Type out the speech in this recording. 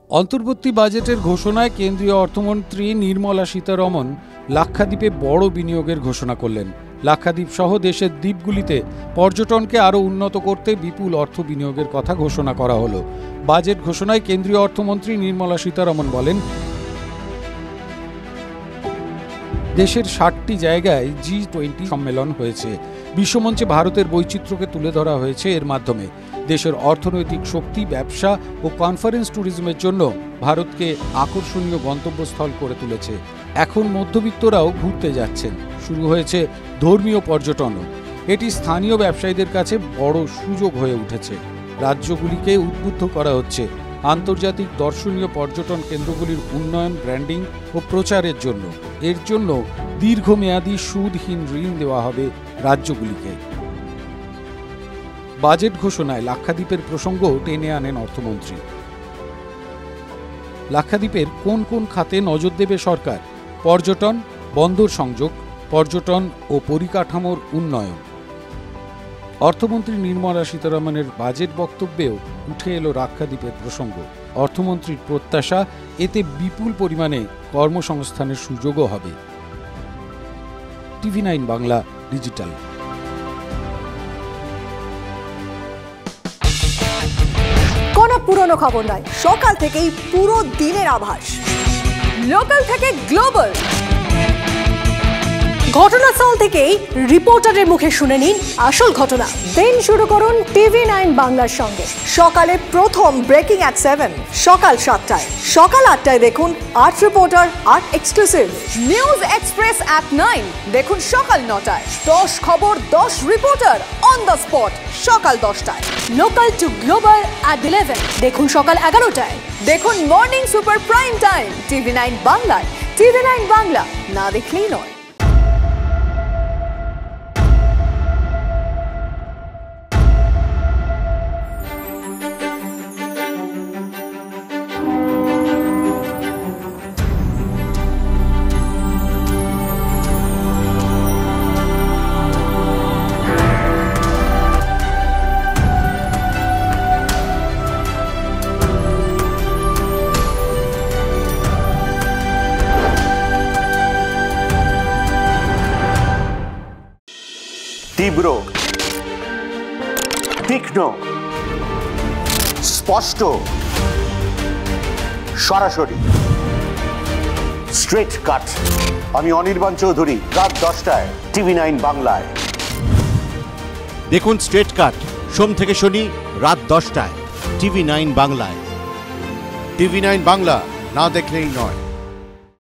অন্তর্বর্তী বাজেটের ঘোষণায় কেন্দ্রীয় অর্থমন্ত্রী নির্মলা সীতারমণ লাক্ষাদ্বীপে বড় বিনিয়োগের ঘোষণা করলেন। লাক্ষাদ্বীপ সহ দেশের দ্বীপগুলিতে পর্যটনকে আরও উন্নত করতে বিপুল অর্থ বিনিয়োগের কথা ঘোষণা করা হলো। বাজেট ঘোষণায় কেন্দ্রীয় অর্থমন্ত্রী নির্মলা সীতারমণ বলেন, দেশের 60টি জায়গায় G20 সম্মেলন হয়েছে। বিশ্বমঞ্চে ভারতের বৈচিত্র্যকে তুলে ধরা হয়েছে। এর মাধ্যমে দেশের অর্থনৈতিক শক্তি, ব্যবসা ও কনফারেন্স ট্যুরিজমের জন্য ভারতকে আকর্ষণীয় গন্তব্যস্থল করে তুলেছে। এখন মধ্যবিত্তরাও ঘুরতে যাচ্ছেন। শুরু হয়েছে ধর্মীয় পর্যটনও। এটি স্থানীয় ব্যবসায়ীদের কাছে বড় সুযোগ হয়ে উঠেছে। রাজ্যগুলিকে উদ্বুদ্ধ করা হচ্ছে আন্তর্জাতিক দর্শনীয় পর্যটন কেন্দ্রগুলির উন্নয়ন, ব্র্যান্ডিং ও প্রচারের জন্য। এর জন্য দীর্ঘমেয়াদী সুদহীন ঋণ দেওয়া হবে রাজ্যগুলিকে। বাজেট ঘোষণায় লাক্ষাদ্বীপের প্রসঙ্গও টেনে আনেন অর্থমন্ত্রী। লাক্ষাদ্বীপের কোন কোন খাতে নজর দেবে সরকার? পর্যটন, বন্দর সংযোগ, পর্যটন ও পরিকাঠামোর উন্নয়ন। অর্থমন্ত্রী নির্মলা সীতারমণের বাজেট বক্তব্যেও উঠে এলো লাক্ষাদ্বীপের প্রসঙ্গ। অর্থমন্ত্রীর প্রত্যাশা, এতে বিপুল পরিমাণে কর্মসংস্থানের সুযোগও হবে। TV9 Bangla digital. কোনো পুরনো খবর নয়, সকাল থেকেই পুরো দিনের আভাস। লোকাল থেকে গ্লোবাল, ঘটনাস্থল থেকেই রিপোর্টারের মুখে শুনে নিন আসল ঘটনা। দিন শুরু করুন TV9 বাংলার সঙ্গে। সকালে প্রথম ব্রেকিং অ্যাট 7, সকাল 7টায়, সকাল 8টায় দেখুন 8 reporter, 8 exclusive. News express at 9 দেখুন সকাল 9টায়। 10 খবর, 10 রিপোর্টার অন দ্য স্পট সকাল 10টায়। লোকাল টু গ্লোবাল অ্যাট 11 দেখুন সকাল 11টায়। দেখুন morning super prime time TV9 বাংলায়। TV9 বাংলা, না দেখলেই নয়। তীব্র, তীক্ষ্ণ, স্পষ্ট, সরাসরি, স্ট্রেট কাট। আমি অনির্বাণ চৌধুরী, রাত 10টায় TV9 বাংলায়। দেখুন স্ট্রেট কাট সোম থেকে শনি রাত 10টায় TV9 বাংলায়। TV9 বাংলা, না দেখলেই নয়।